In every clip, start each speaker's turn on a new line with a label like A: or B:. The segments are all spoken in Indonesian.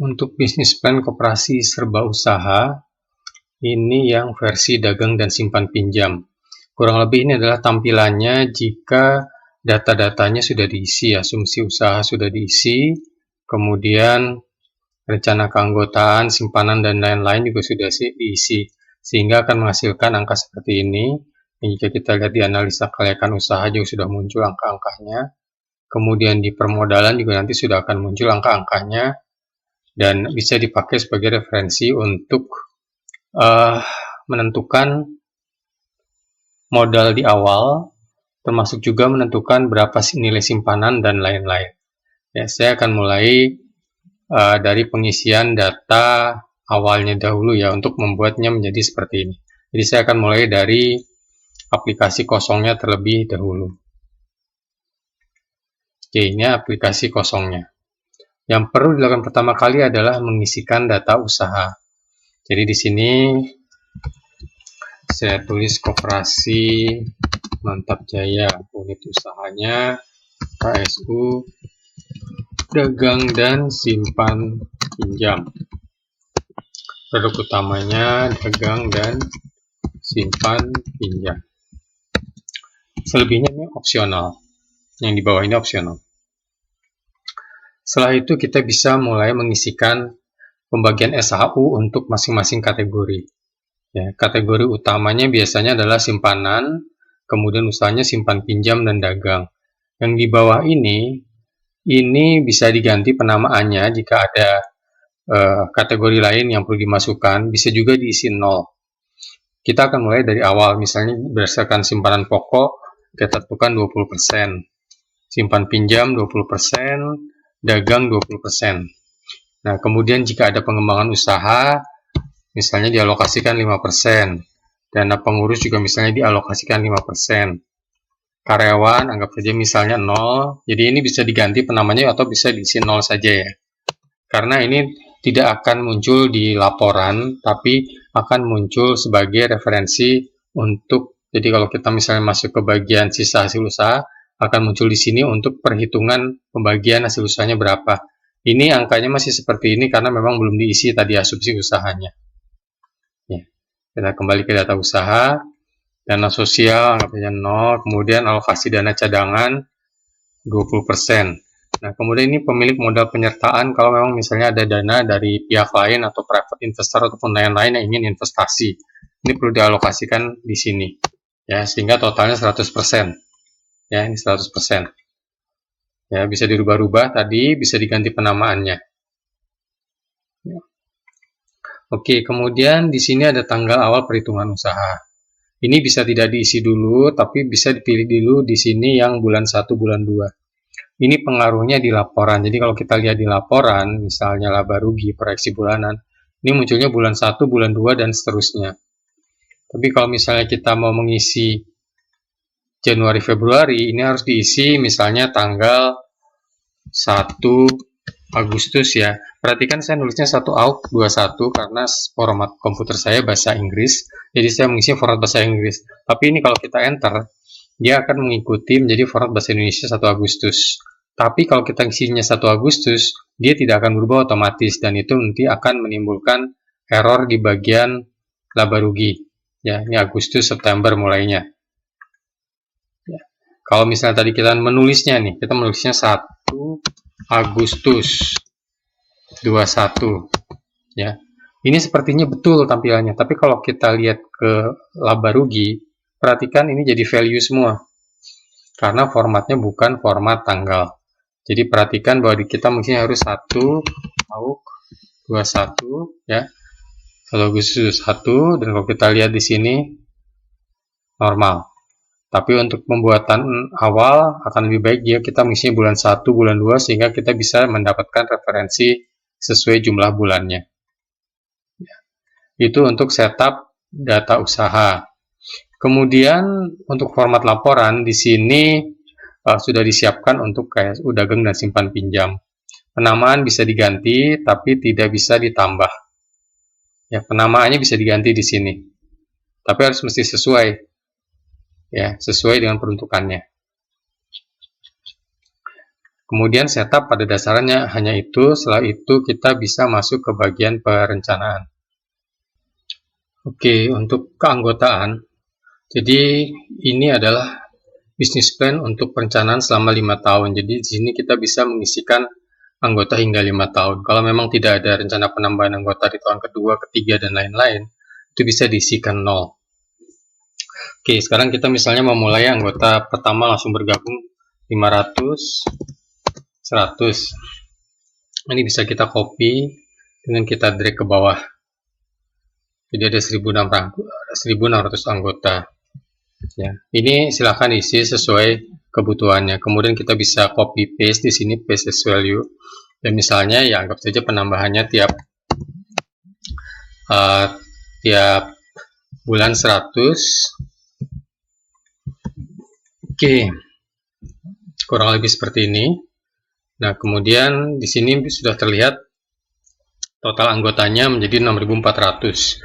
A: Untuk bisnis plan koperasi serba usaha, ini yang versi dagang dan simpan pinjam. Kurang lebih ini adalah tampilannya jika data-datanya sudah diisi, asumsi usaha sudah diisi, kemudian rencana keanggotaan, simpanan, dan lain-lain juga sudah diisi, sehingga akan menghasilkan angka seperti ini. Jika kita lihat di analisa kelayakan usaha juga sudah muncul angka-angkanya, kemudian di permodalan juga nanti sudah akan muncul angka-angkanya, dan bisa dipakai sebagai referensi untuk menentukan modal di awal, termasuk juga menentukan berapa nilai simpanan dan lain-lain. Ya, saya akan mulai dari pengisian data awalnya dahulu ya, untuk membuatnya menjadi seperti ini. Jadi saya akan mulai dari aplikasi kosongnya terlebih dahulu. Oke, ini aplikasi kosongnya. Yang perlu dilakukan pertama kali adalah mengisikan data usaha. Jadi di sini saya tulis Koperasi Mantap Jaya, unit usahanya KSU dagang dan simpan pinjam. Produk utamanya dagang dan simpan pinjam. Selebihnya ini opsional. Yang di bawah ini opsional. Setelah itu kita bisa mulai mengisikan pembagian SHU untuk masing-masing kategori. Ya, kategori utamanya biasanya adalah simpanan, kemudian usahanya simpan pinjam dan dagang. Yang di bawah ini bisa diganti penamaannya jika ada kategori lain yang perlu dimasukkan, bisa juga diisi 0. Kita akan mulai dari awal, misalnya berdasarkan simpanan pokok, kita tentukan 20%, simpan pinjam 20%, dagang 20%. Nah, kemudian jika ada pengembangan usaha, misalnya dialokasikan 5%, dana pengurus juga misalnya dialokasikan 5%, karyawan anggap saja misalnya 0, jadi ini bisa diganti penamanya atau bisa diisi 0 saja ya, karena ini tidak akan muncul di laporan, tapi akan muncul sebagai referensi untuk, jadi kalau kita misalnya masuk ke bagian sisa hasil usaha, akan muncul di sini untuk perhitungan pembagian hasil usahanya berapa. Ini angkanya masih seperti ini karena memang belum diisi tadi asumsi usahanya. Ya, kita kembali ke data usaha, dana sosial anggap saja 0, kemudian alokasi dana cadangan 20%. Nah, kemudian ini pemilik modal penyertaan kalau memang misalnya ada dana dari pihak lain atau private investor ataupun lain-lain yang ingin investasi. Ini perlu dialokasikan di sini. Ya, sehingga totalnya 100%. Ya, ini 100%. Ya, bisa dirubah-rubah tadi, bisa diganti penamaannya. Ya. Oke, kemudian di sini ada tanggal awal perhitungan usaha. Ini bisa tidak diisi dulu, tapi bisa dipilih dulu di sini yang bulan 1, bulan 2. Ini pengaruhnya di laporan. Jadi kalau kita lihat di laporan, misalnya laba rugi, proyeksi bulanan, ini munculnya bulan 1, bulan 2, dan seterusnya. Tapi kalau misalnya kita mau mengisi Januari Februari, ini harus diisi misalnya tanggal 1 Agustus ya. Perhatikan saya nulisnya 1 Aug 21 karena format komputer saya bahasa Inggris, jadi saya mengisi format bahasa Inggris. Tapi ini kalau kita enter, dia akan mengikuti menjadi format bahasa Indonesia 1 Agustus. Tapi kalau kita isinya 1 Agustus, dia tidak akan berubah otomatis, dan itu nanti akan menimbulkan error di bagian laba rugi. Ya, ini Agustus, September mulainya. Kalau misalnya tadi kita menulisnya nih, kita menulisnya 1 Agustus 21 ya. Ini sepertinya betul tampilannya, tapi kalau kita lihat ke laba rugi, perhatikan ini jadi value semua. Karena formatnya bukan format tanggal. Jadi perhatikan bahwa kita mungkin harus 1 Aug 21 ya. 1 Agustus 1, dan kalau kita lihat di sini normal. Tapi untuk pembuatan awal akan lebih baik jika kita mengisi bulan 1, bulan 2, sehingga kita bisa mendapatkan referensi sesuai jumlah bulannya. Itu untuk setup data usaha. Kemudian untuk format laporan di sini sudah disiapkan untuk KSU dagang dan simpan pinjam. Penamaan bisa diganti tapi tidak bisa ditambah. Ya, penamaannya bisa diganti di sini. Tapi harus mesti sesuai. Ya, sesuai dengan peruntukannya. Kemudian setup pada dasarnya hanya itu, setelah itu kita bisa masuk ke bagian perencanaan. Oke, untuk keanggotaan, jadi ini adalah bisnis plan untuk perencanaan selama 5 tahun. Jadi di sini kita bisa mengisikan anggota hingga 5 tahun. Kalau memang tidak ada rencana penambahan anggota di tahun kedua, ketiga, dan lain-lain, itu bisa diisikan 0. Oke, sekarang kita misalnya memulai anggota pertama langsung bergabung 500, 100. Ini bisa kita copy dengan kita drag ke bawah. Jadi ada 1600 anggota. Ya, ini silahkan isi sesuai kebutuhannya. Kemudian kita bisa copy paste di sini, paste as value. Dan misalnya ya anggap saja penambahannya tiap bulan 100. Oke, kurang lebih seperti ini. Nah, kemudian di sini sudah terlihat total anggotanya menjadi 6.400.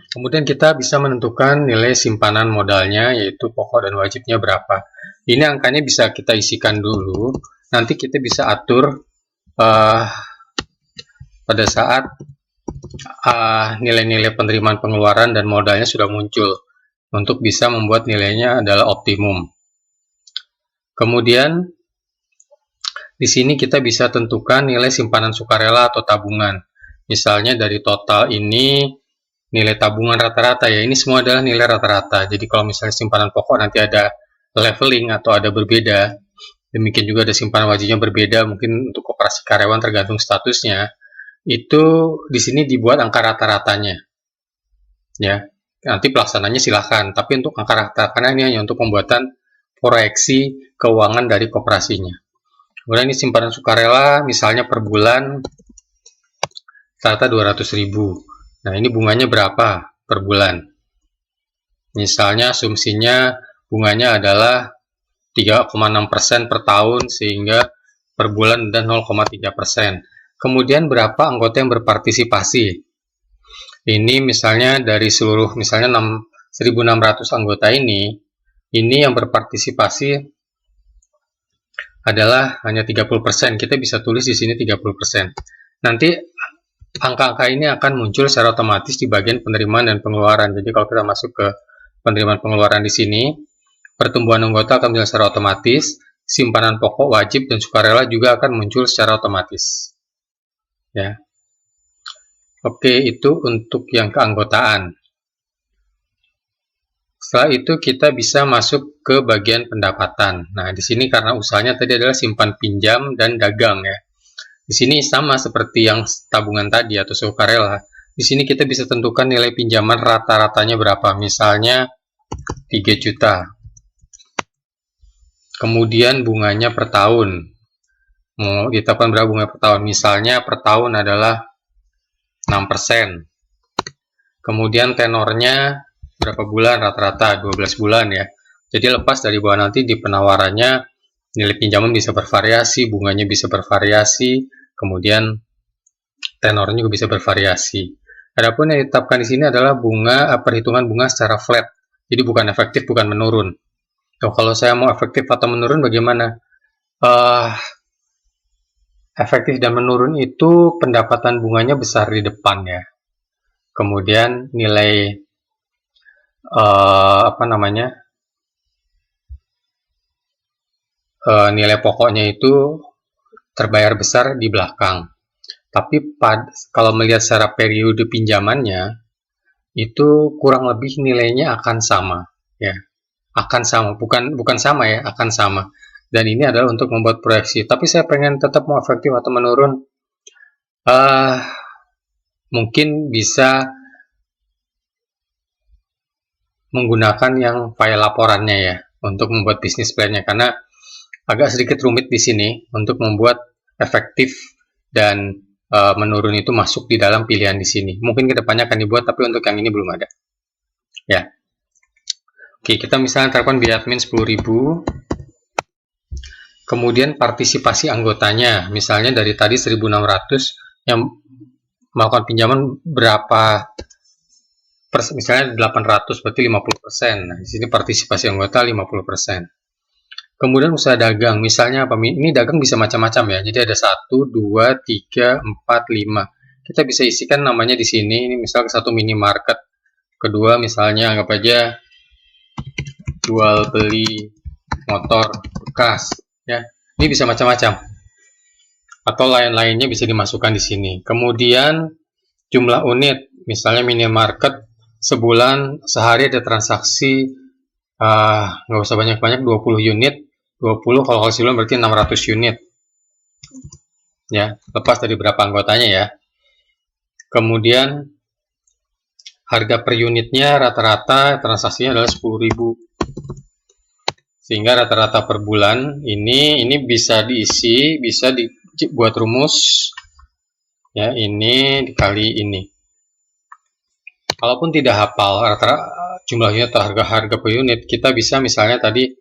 A: Kemudian kita bisa menentukan nilai simpanan modalnya, yaitu pokok dan wajibnya berapa. Ini angkanya bisa kita isikan dulu. Nanti kita bisa atur pada saat nilai-nilai penerimaan pengeluaran dan modalnya sudah muncul, untuk bisa membuat nilainya adalah optimum. Kemudian di sini kita bisa tentukan nilai simpanan sukarela atau tabungan. Misalnya dari total ini nilai tabungan rata-rata ya, ini semua adalah nilai rata-rata. Jadi kalau misalnya simpanan pokok nanti ada leveling atau ada berbeda. Demikian juga ada simpanan wajibnya berbeda, mungkin untuk koperasi karyawan tergantung statusnya. Itu di sini dibuat angka rata-ratanya. Ya, nanti pelaksananya silahkan. Tapi untuk angka rata-ratanya ini hanya untuk pembuatan proyeksi keuangan dari koperasinya. Kemudian ini simpanan sukarela, misalnya per bulan rata 200.000. Nah, ini bunganya berapa per bulan? Misalnya asumsinya bunganya adalah 3,6% per tahun, sehingga per bulan dan 0,3%. Kemudian berapa anggota yang berpartisipasi? Ini misalnya dari seluruh, misalnya 1.600 anggota ini yang berpartisipasi adalah hanya 30%. Kita bisa tulis di sini 30%. Nanti angka-angka ini akan muncul secara otomatis di bagian penerimaan dan pengeluaran. Jadi kalau kita masuk ke penerimaan pengeluaran di sini, pertumbuhan anggota akan muncul secara otomatis, simpanan pokok, wajib, dan sukarela juga akan muncul secara otomatis. Ya. Oke, itu untuk yang keanggotaan. Setelah itu kita bisa masuk ke bagian pendapatan. Nah, di sini karena usahanya tadi adalah simpan pinjam dan dagang ya. Di sini sama seperti yang tabungan tadi atau sukarela. Di sini kita bisa tentukan nilai pinjaman rata-ratanya berapa. Misalnya 3 juta. Kemudian bunganya per tahun. Mau ditetapkan berapa bunga per tahun? Misalnya per tahun adalah 6%. Kemudian tenornya berapa bulan? Rata-rata 12 bulan ya. Jadi lepas dari bahwa nanti di penawarannya nilai pinjaman bisa bervariasi, bunganya bisa bervariasi, kemudian tenornya juga bisa bervariasi. Adapun yang ditetapkan di sini adalah bunga, perhitungan bunga secara flat. Jadi bukan efektif, bukan menurun. So, kalau saya mau efektif atau menurun bagaimana? Efektif dan menurun itu pendapatan bunganya besar di depan ya. Kemudian nilai nilai pokoknya itu terbayar besar di belakang. Tapi kalau melihat secara periode pinjamannya itu kurang lebih nilainya akan sama ya. Akan sama, bukan sama ya, akan sama. Dan ini adalah untuk membuat proyeksi. Tapi saya pengen tetap mau efektif atau menurun. Mungkin bisa menggunakan yang file laporannya ya untuk membuat bisnis plan-nya, karena agak sedikit rumit di sini untuk membuat efektif dan menurun itu masuk di dalam pilihan di sini. Mungkin kedepannya akan dibuat, tapi untuk yang ini belum ada. Ya. Oke, kita misalnya terapkan biaya admin 10.000. Kemudian partisipasi anggotanya, misalnya dari tadi 1.600 yang melakukan pinjaman berapa? Misalnya 800 berarti 50%. Nah, di sini partisipasi anggota 50%. Kemudian usaha dagang, misalnya apa? Ini dagang bisa macam-macam ya. Jadi ada 1, 2, 3, 4, 5. Kita bisa isikan namanya di sini. Ini misal satu minimarket. Kedua misalnya anggap aja jual beli motor bekas ya. Ini bisa macam-macam. Atau lain-lainnya bisa dimasukkan di sini. Kemudian jumlah unit, misalnya minimarket sebulan sehari ada transaksi nggak usah banyak-banyak, 20 unit. 20 kalau sebulan berarti 600 unit ya, lepas dari berapa anggotanya ya. Kemudian harga per unitnya rata-rata transaksinya adalah 10.000, sehingga rata-rata per bulan ini bisa diisi, bisa dibuat rumus ya, ini dikali ini. Kalaupun tidak hafal rata-rata jumlahnya atau harga per unit, kita bisa misalnya tadi,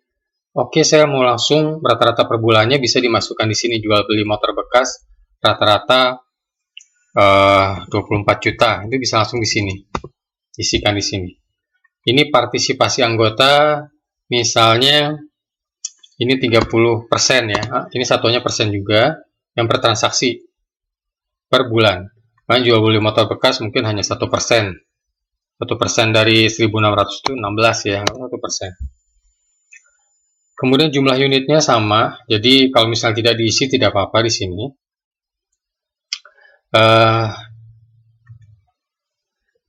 A: oke, saya mau langsung rata-rata per bulannya bisa dimasukkan di sini, jual beli motor bekas rata-rata 24 juta, itu bisa langsung di sini, isikan di sini. Ini partisipasi anggota, misalnya ini 30% ya, ini satunya persen juga, yang per transaksi per bulan. Kan jual beli motor bekas mungkin hanya 1%. 1% dari 1.600 itu 16 ya, 1%. Kemudian jumlah unitnya sama, jadi kalau misalnya tidak diisi tidak apa-apa di sini.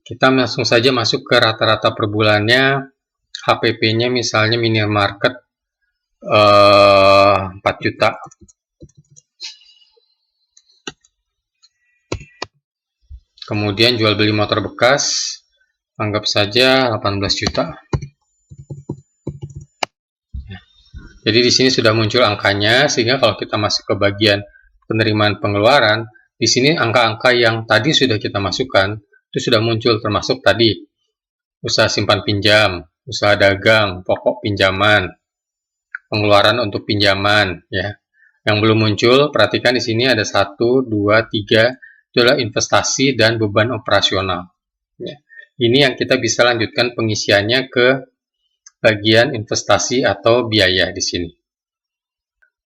A: Kita langsung saja masuk ke rata-rata per bulannya. HPP-nya misalnya minimarket 4 juta. Kemudian jual beli motor bekas anggap saja 18 juta. Jadi di sini sudah muncul angkanya, sehingga kalau kita masuk ke bagian penerimaan pengeluaran, di sini angka-angka yang tadi sudah kita masukkan itu sudah muncul, termasuk tadi usaha simpan pinjam, usaha dagang, pokok pinjaman, pengeluaran untuk pinjaman ya. Yang belum muncul, perhatikan di sini ada 1, 2, 3, itu adalah investasi dan beban operasional ya. Ini yang kita bisa lanjutkan pengisiannya ke bagian investasi atau biaya di sini.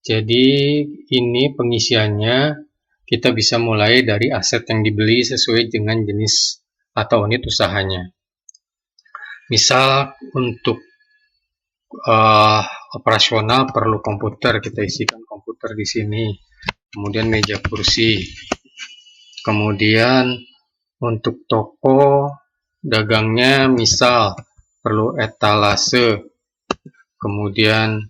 A: Jadi ini pengisiannya, kita bisa mulai dari aset yang dibeli sesuai dengan jenis atau unit usahanya. Misal untuk operasional perlu komputer, kita isikan komputer di sini. Kemudian meja kursi. Kemudian untuk toko dagangnya misal perlu etalase, kemudian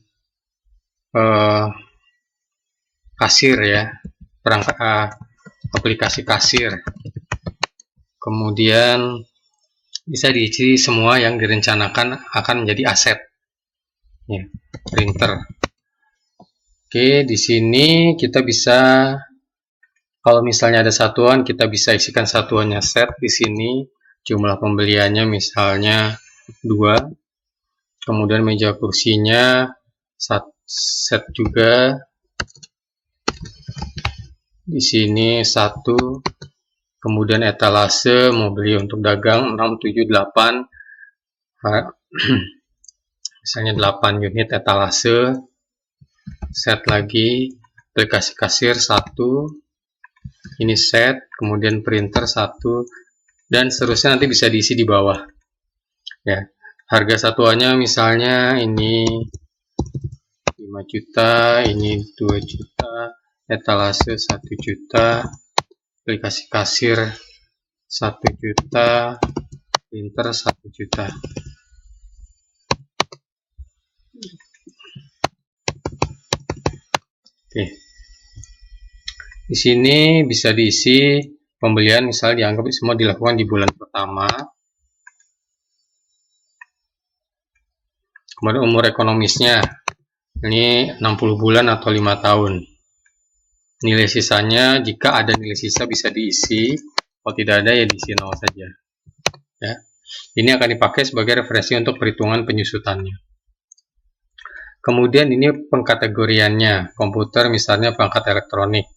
A: kasir ya, perangkat aplikasi kasir, kemudian bisa diisi semua yang direncanakan akan menjadi aset ya, printer. Oke, di sini kita bisa, kalau misalnya ada satuan, kita bisa isikan satuannya set di sini, jumlah pembeliannya misalnya 2, kemudian meja kursinya set juga, di sini 1, kemudian etalase mau beli untuk dagang 6, 7, 8, misalnya 8 unit etalase, set lagi, aplikasi kasir 1, ini set, kemudian printer 1, dan seterusnya nanti bisa diisi di bawah ya. Harga satuannya misalnya ini 5 juta, ini 2 juta, etalase 1 juta, aplikasi kasir 1 juta, printer 1 juta. Oke. Di sini bisa diisi pembelian, misalnya dianggap semua dilakukan di bulan pertama. Kemudian umur ekonomisnya ini 60 bulan atau 5 tahun. Nilai sisanya, jika ada nilai sisa bisa diisi, kalau tidak ada ya diisi 0 saja ya. Ini akan dipakai sebagai referensi untuk perhitungan penyusutannya. Kemudian ini pengkategoriannya, komputer misalnya perangkat elektronik.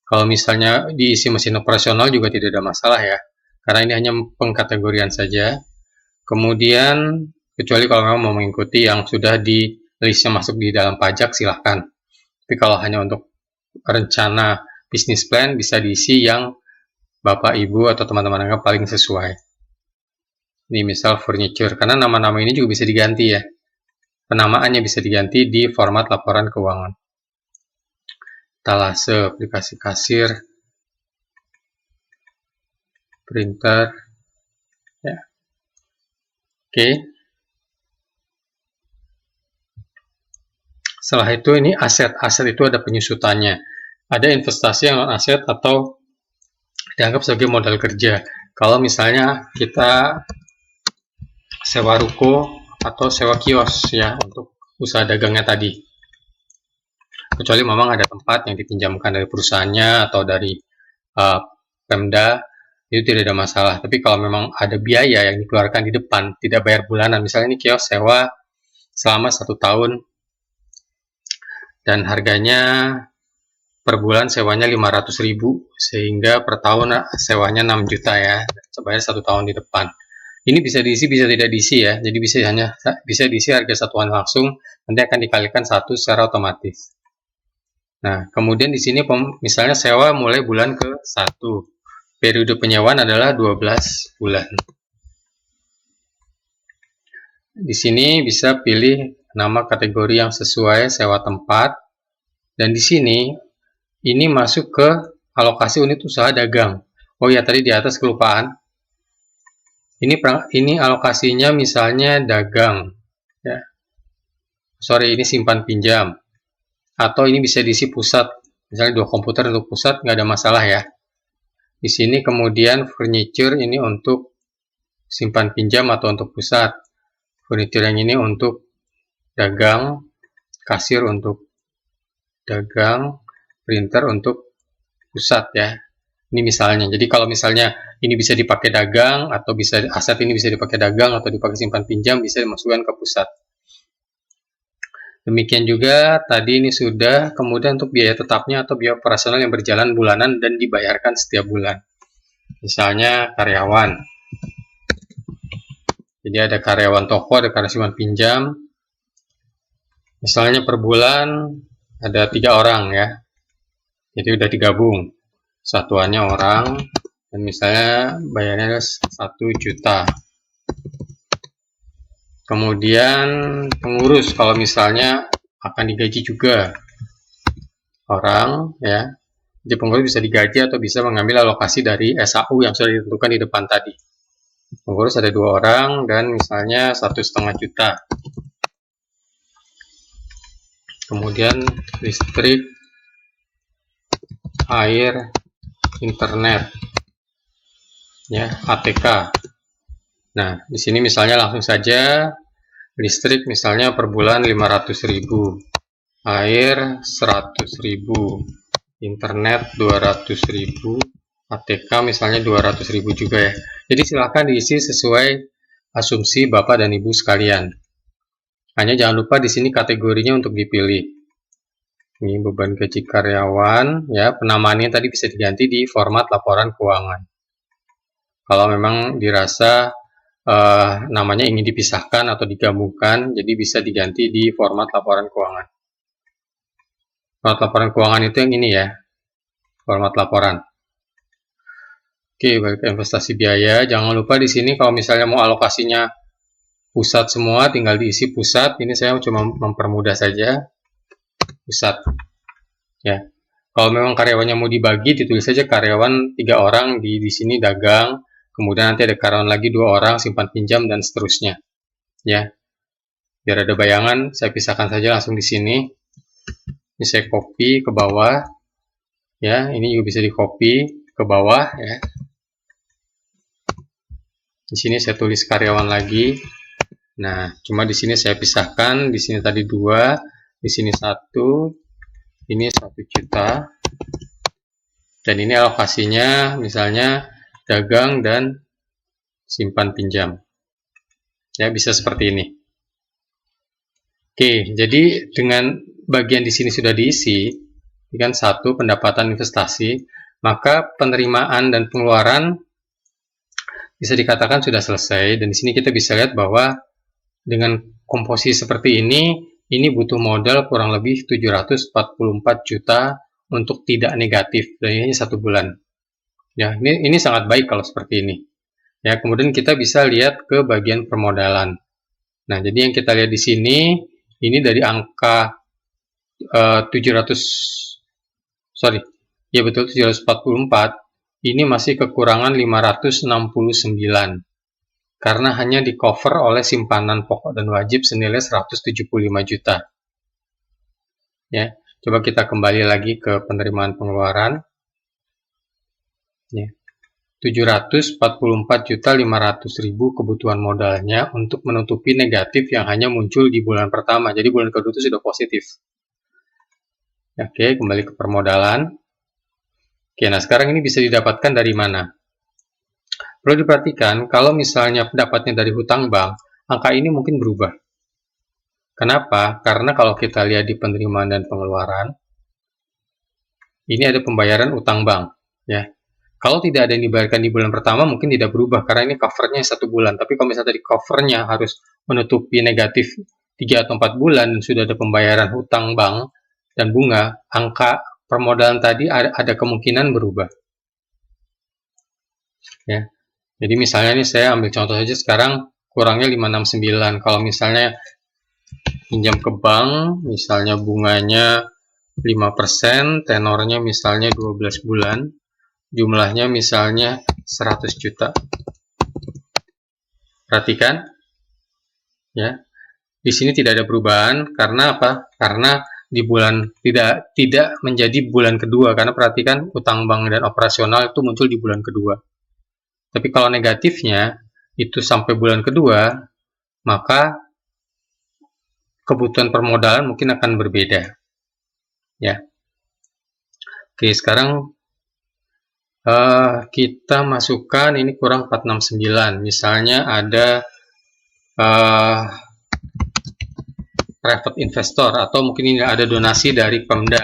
A: Kalau misalnya diisi mesin operasional juga tidak ada masalah ya, karena ini hanya pengkategorian saja. Kemudian kecuali kalau kamu mau mengikuti yang sudah listnya masuk di dalam pajak, silahkan. Tapi kalau hanya untuk rencana bisnis plan, bisa diisi yang Bapak, Ibu, atau teman-teman anggap paling sesuai. Ini misal furniture, karena nama-nama ini juga bisa diganti ya. Penamaannya bisa diganti di format laporan keuangan. Talase, aplikasi kasir, printer, ya. Oke. Setelah itu ini aset. Aset itu ada penyusutannya. Ada investasi yang non aset atau dianggap sebagai modal kerja. Kalau misalnya kita sewa ruko atau sewa kios ya untuk usaha dagangnya tadi. Kecuali memang ada tempat yang dipinjamkan dari perusahaannya atau dari Pemda, itu tidak ada masalah. Tapi kalau memang ada biaya yang dikeluarkan di depan, tidak bayar bulanan, misalnya ini kios sewa selama 1 tahun dan harganya per bulan sewanya 500.000, sehingga per tahun sewanya 6 juta ya, bayar 1 tahun di depan. Ini bisa diisi, bisa tidak diisi ya. Jadi bisa diisi harga satuan langsung, nanti akan dikalikan 1 secara otomatis. Nah, kemudian di sini misalnya sewa mulai bulan ke-1. Periode penyewaan adalah 12 bulan. Di sini bisa pilih nama kategori yang sesuai sewa tempat. Dan di sini ini masuk ke alokasi unit usaha dagang. Oh ya, tadi di atas kelupaan. Ini alokasinya misalnya dagang ya. Sorry, ini simpan pinjam. Atau ini bisa diisi pusat, misalnya 2 komputer untuk pusat, nggak ada masalah ya. Di sini kemudian furniture ini untuk simpan pinjam atau untuk pusat, furniture yang ini untuk dagang, kasir untuk dagang, printer untuk pusat ya. Ini misalnya. Jadi kalau misalnya ini bisa dipakai dagang atau aset ini bisa dipakai dagang atau dipakai simpan pinjam, bisa dimasukkan ke pusat. Demikian juga tadi ini sudah, kemudian untuk biaya tetapnya atau biaya operasional yang berjalan bulanan dan dibayarkan setiap bulan. Misalnya karyawan. Jadi ada karyawan toko, ada karyawan simpan pinjam. Misalnya per bulan ada 3 orang ya. Jadi udah digabung. Satuannya orang dan misalnya bayarnya 1 juta. Kemudian pengurus, kalau misalnya akan digaji juga orang ya, jadi pengurus bisa digaji atau bisa mengambil alokasi dari SAU yang sudah ditentukan di depan tadi. Pengurus ada 2 orang dan misalnya 1,5 juta. Kemudian listrik, air, internet ya, ATK. Nah, di sini misalnya langsung saja listrik misalnya per bulan 500.000, air 100.000, internet 200.000, ATK misalnya 200.000 juga ya. Jadi silakan diisi sesuai asumsi Bapak dan Ibu sekalian. Hanya jangan lupa di sini kategorinya untuk dipilih. Ini beban gaji karyawan ya, penamaannya tadi bisa diganti di format laporan keuangan. Kalau memang dirasa namanya ingin dipisahkan atau digabungkan, jadi bisa diganti di format laporan keuangan. Format laporan keuangan itu yang ini ya, format laporan. Oke, balik ke investasi biaya. Jangan lupa di sini kalau misalnya mau alokasinya pusat semua, tinggal diisi pusat. Ini saya cuma mempermudah saja pusat. Ya, kalau memang karyawannya mau dibagi, ditulis saja karyawan 3 orang di sini dagang. Kemudian nanti ada karyawan lagi 2 orang simpan pinjam dan seterusnya. Ya, biar ada bayangan, saya pisahkan saja langsung di sini. Ini saya copy ke bawah. Ya, ini juga bisa di copy ke bawah. Ya. Di sini saya tulis karyawan lagi. Nah, cuma di sini saya pisahkan. Di sini tadi 2, di sini 1, ini 1 juta. Dan ini alokasinya misalnya dagang dan simpan pinjam. Ya, bisa seperti ini. Oke, jadi dengan bagian di sini sudah diisi, ini kan 1 pendapatan investasi, maka penerimaan dan pengeluaran bisa dikatakan sudah selesai. Dan di sini kita bisa lihat bahwa dengan komposisi seperti ini ini butuh modal kurang lebih 744 juta untuk tidak negatif, dan ini 1 bulan. Ya, ini sangat baik kalau seperti ini. Ya, kemudian kita bisa lihat ke bagian permodalan. Nah, jadi yang kita lihat di sini, ini dari angka 744, ini masih kekurangan 569, karena hanya di cover oleh simpanan pokok dan wajib senilai 175 juta. Ya, coba kita kembali lagi ke penerimaan pengeluaran. Ya. 744.500.000 kebutuhan modalnya untuk menutupi negatif yang hanya muncul di bulan pertama. Jadi bulan kedua itu sudah positif. Oke, kembali ke permodalan. Oke, nah sekarang ini bisa didapatkan dari mana? Perlu diperhatikan, kalau misalnya pendapatnya dari hutang bank, angka ini mungkin berubah. Kenapa? Karena kalau kita lihat di penerimaan dan pengeluaran, ini ada pembayaran utang bank. Ya. Kalau tidak ada yang dibayarkan di bulan pertama, mungkin tidak berubah, karena ini covernya 1 bulan. Tapi kalau misalnya tadi covernya harus menutupi negatif 3 atau 4 bulan, dan sudah ada pembayaran hutang bank dan bunga, angka permodalan tadi ada kemungkinan berubah. Ya. Jadi misalnya ini saya ambil contoh saja sekarang, kurangnya 569. Kalau misalnya pinjam ke bank, misalnya bunganya 5%, tenornya misalnya 12 bulan, jumlahnya misalnya 100 juta. Perhatikan, ya, di sini tidak ada perubahan. Karena apa? Karena di bulan tidak menjadi bulan kedua. Karena perhatikan, utang bank dan operasional itu muncul di bulan kedua. Tapi kalau negatifnya itu sampai bulan kedua, maka kebutuhan permodalan mungkin akan berbeda. Ya. Oke, sekarang kita masukkan ini kurang 469. Misalnya ada private investor, atau mungkin ini ada donasi dari Pemda.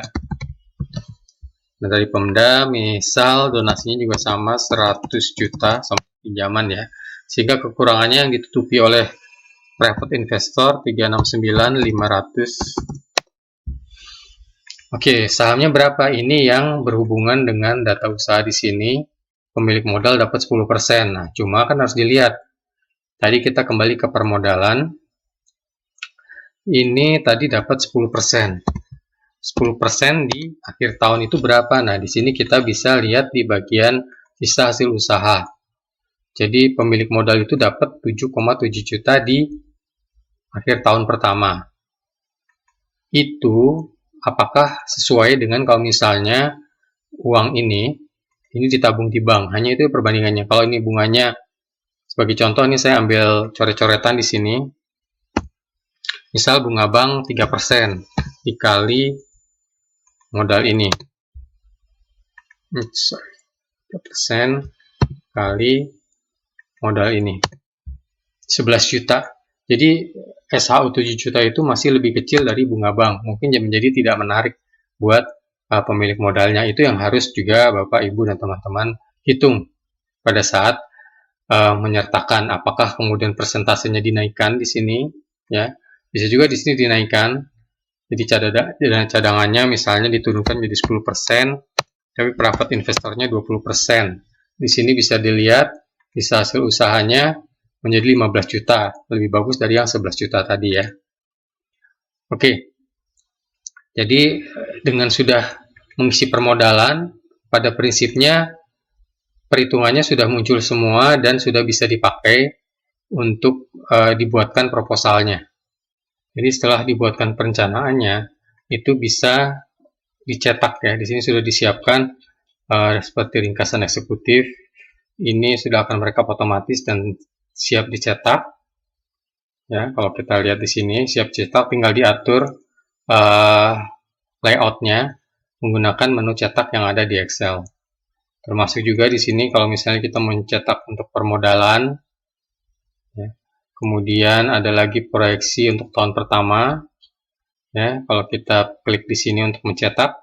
A: Nah, dari Pemda misal donasinya juga sama 100 juta sama pinjaman ya. Sehingga kekurangannya yang ditutupi oleh private investor 369.500. Oke, sahamnya berapa? Ini yang berhubungan dengan data usaha di sini. Pemilik modal dapat 10%. Nah, cuma kan harus dilihat. Tadi kita kembali ke permodalan. Ini tadi dapat 10%. 10% di akhir tahun itu berapa? Nah, di sini kita bisa lihat di bagian sisa hasil usaha. Jadi, pemilik modal itu dapat 7,7 juta di akhir tahun pertama. Itu apakah sesuai dengan kalau misalnya uang ini ditabung di bank? Hanya itu perbandingannya. Kalau ini bunganya, sebagai contoh ini saya ambil coret-coretan di sini. Misal bunga bank 3% dikali modal ini. 3% kali modal ini. 11 juta. Jadi SHU 7 juta itu masih lebih kecil dari bunga bank. Mungkin menjadi tidak menarik buat pemilik modalnya. Itu yang harus juga Bapak, Ibu, dan teman-teman hitung pada saat menyertakan. Apakah kemudian persentasenya dinaikkan di sini, ya. Bisa juga di sini dinaikkan. Jadi cadangannya misalnya diturunkan menjadi 10%, tapi private investornya 20%. Di sini bisa dilihat sisa hasil usahanya menjadi 15 juta, lebih bagus dari yang 11 juta tadi ya. Oke, jadi dengan sudah mengisi permodalan, pada prinsipnya perhitungannya sudah muncul semua dan sudah bisa dipakai untuk dibuatkan proposalnya. Jadi setelah dibuatkan perencanaannya, itu bisa dicetak ya. Di sini sudah disiapkan seperti ringkasan eksekutif. Ini sudah akan merekap otomatis dan siap dicetak. Ya, kalau kita lihat di sini siap cetak, tinggal diatur layoutnya menggunakan menu cetak yang ada di Excel. Termasuk juga di sini kalau misalnya kita mencetak untuk permodalan, ya. Kemudian ada lagi proyeksi untuk tahun pertama. Ya, kalau kita klik di sini untuk mencetak.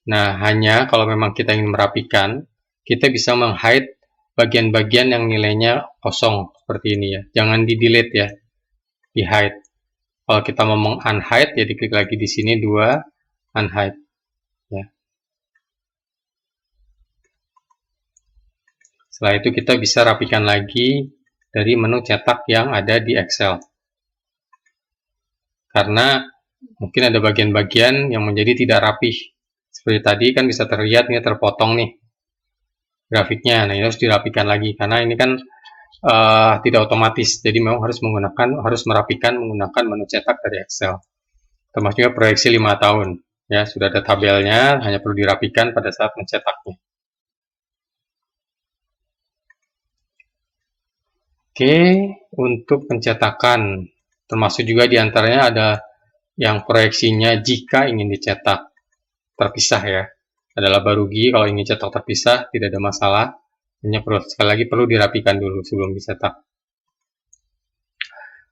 A: Nah, hanya kalau memang kita ingin merapikan, kita bisa meng-hide bagian-bagian yang nilainya kosong seperti ini ya. Jangan di-delete ya, di-hide. Kalau kita mau meng-unhide, ya diklik lagi di sini 2, unhide. Ya. Setelah itu kita bisa rapikan lagi dari menu cetak yang ada di Excel. Karena mungkin ada bagian-bagian yang menjadi tidak rapih. Seperti tadi kan bisa terlihat nih terpotong nih grafiknya. Nah, ini harus dirapikan lagi karena ini kan tidak otomatis. Jadi memang harus merapikan menggunakan menu cetak dari Excel. Termasuk juga proyeksi 5 tahun. Ya, sudah ada tabelnya, hanya perlu dirapikan pada saat mencetaknya. Oke, untuk pencetakan, termasuk juga diantaranya ada yang proyeksinya jika ingin dicetak terpisah ya. Ada laba rugi, kalau ingin cetak terpisah tidak ada masalah. Hanya sekali lagi perlu dirapikan dulu sebelum dicetak.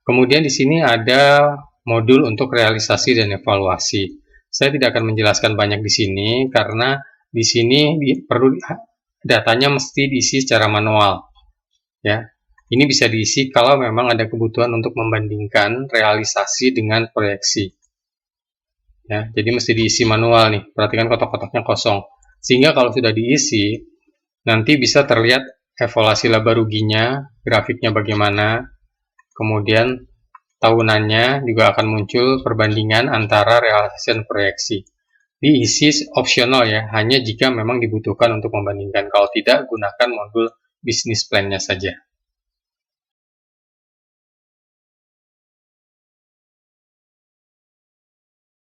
A: Kemudian di sini ada modul untuk realisasi dan evaluasi. Saya tidak akan menjelaskan banyak di sini karena di sini perlu datanya mesti diisi secara manual. Ya, ini bisa diisi kalau memang ada kebutuhan untuk membandingkan realisasi dengan proyeksi. Ya, jadi mesti diisi manual nih. Perhatikan kotak-kotaknya kosong. Sehingga kalau sudah diisi, nanti bisa terlihat evaluasi laba ruginya, grafiknya bagaimana, kemudian tahunannya juga akan muncul perbandingan antara realisasi dan proyeksi. Diisi opsional ya, hanya jika memang dibutuhkan untuk membandingkan. Kalau tidak, gunakan modul bisnis plan-nya saja.